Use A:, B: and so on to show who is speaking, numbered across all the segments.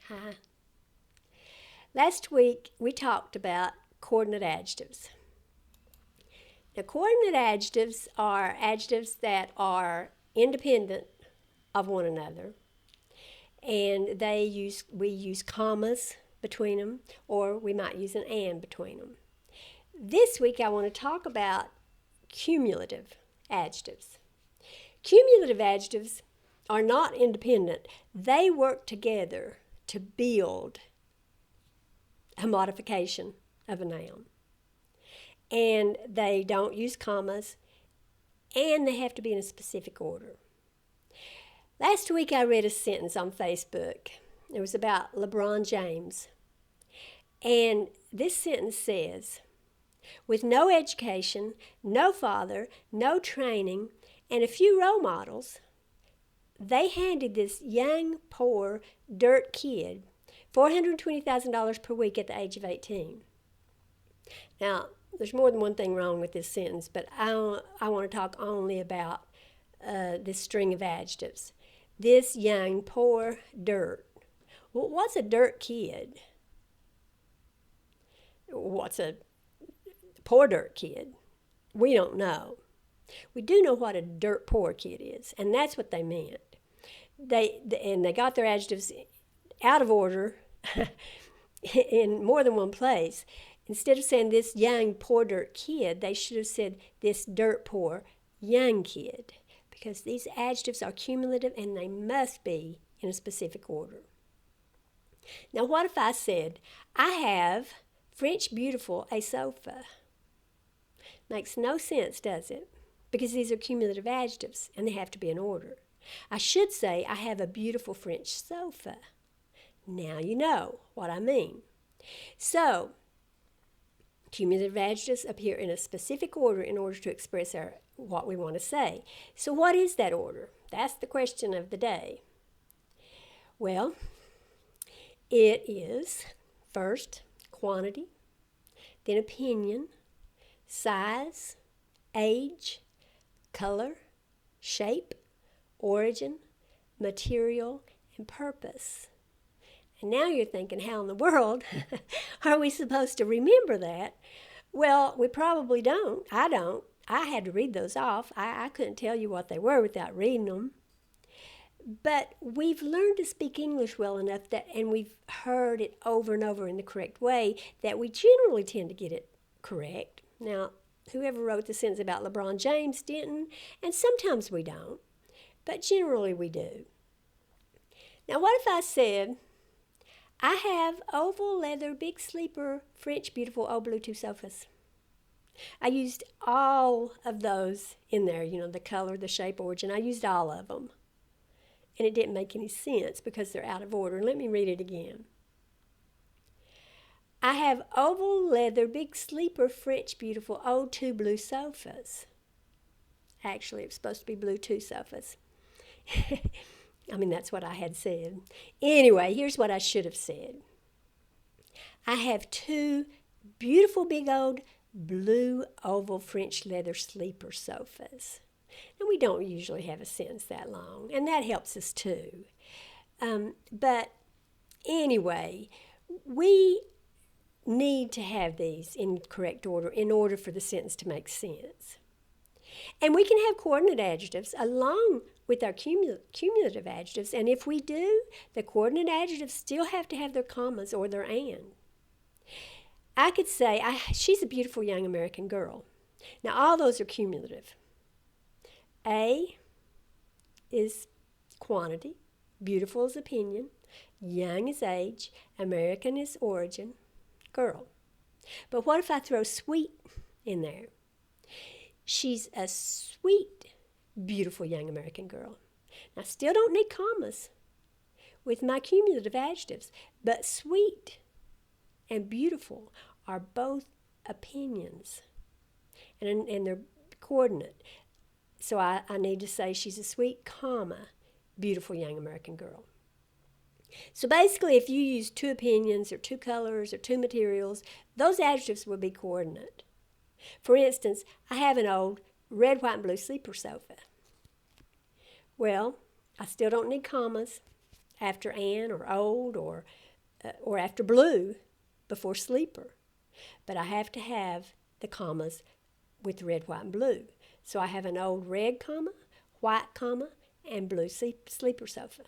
A: Hi. Last week we talked about coordinate adjectives. Now, coordinate adjectives are adjectives that are independent of one another, and we use commas between them, or we might use an and between them. This week I want to talk about cumulative adjectives. Cumulative adjectives are not independent. They work together to build a modification of a noun. And they don't use commas, and they have to be in a specific order. Last week I read a sentence on Facebook. It was about LeBron James. And this sentence says, with no education, no father, no training, and a few role models, they handed this young, poor, dirt kid $420,000 per week at the age of 18. Now, there's more than one thing wrong with this sentence, but I want to talk only about this string of adjectives. This young, poor, dirt. Well, what's a dirt kid? What's a poor dirt kid? We don't know. We do know what a dirt poor kid is, and that's what they meant. They got their adjectives out of order in more than one place. Instead of saying this young poor dirt kid, they should have said this dirt poor young kid, because these adjectives are cumulative and they must be in a specific order. Now, what if I said, I have French beautiful a sofa? Makes no sense, does it? Because these are cumulative adjectives and they have to be in order. I should say, I have a beautiful French sofa. Now you know what I mean. So, cumulative adjectives appear in a specific order in order to express what we want to say. So what is that order? That's the question of the day. Well, it is first quantity, then opinion, size, age, color, shape, origin, material, and purpose. And now you're thinking, how in the world are we supposed to remember that? Well, we probably don't. I don't. I had to read those off. I couldn't tell you what they were without reading them. But we've learned to speak English well enough and we've heard it over and over in the correct way, that we generally tend to get it correct. Now, whoever wrote the sentence about LeBron James didn't, and sometimes we don't, but generally we do. Now, what if I said, I have oval leather, big sleeper, French beautiful old Bluetooth sofas? I used all of those in there, the color, the shape, origin. I used all of them. And it didn't make any sense because they're out of order. Let me read it again. I have oval leather, big sleeper, French beautiful, old two blue sofas. Actually, it's supposed to be Bluetooth sofas. That's what I had said. Anyway, here's what I should have said. I have two beautiful big old blue oval French leather sleeper sofas. And we don't usually have a sentence that long, and that helps us too. But anyway, we need to have these in correct order in order for the sentence to make sense. And we can have coordinate adjectives along with our cumulative adjectives, and if we do, the coordinate adjectives still have to have their commas or their and. I could say, she's a beautiful young American girl. Now, all those are cumulative. A is quantity, beautiful is opinion, young is age, American is origin, girl. But what if I throw sweet in there? She's a sweet, beautiful young American girl. I still don't need commas with my cumulative adjectives, but sweet and beautiful are both opinions, and they're coordinate. So I need to say she's a sweet, beautiful young American girl. So basically, if you use two opinions or two colors or two materials, those adjectives will be coordinate. For instance, I have an old red, white, and blue sleeper sofa. Well, I still don't need commas. after Ann or old or after blue before sleeper. But I have to have the commas with red, white, and blue. So I have an old red comma, white comma, and blue sleeper sofa.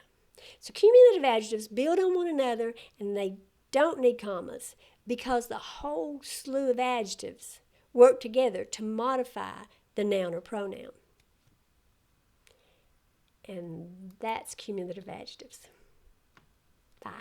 A: So cumulative adjectives build on one another, and they don't need commas because the whole slew of adjectives work together to modify the noun or pronoun. And that's cumulative adjectives. Bye.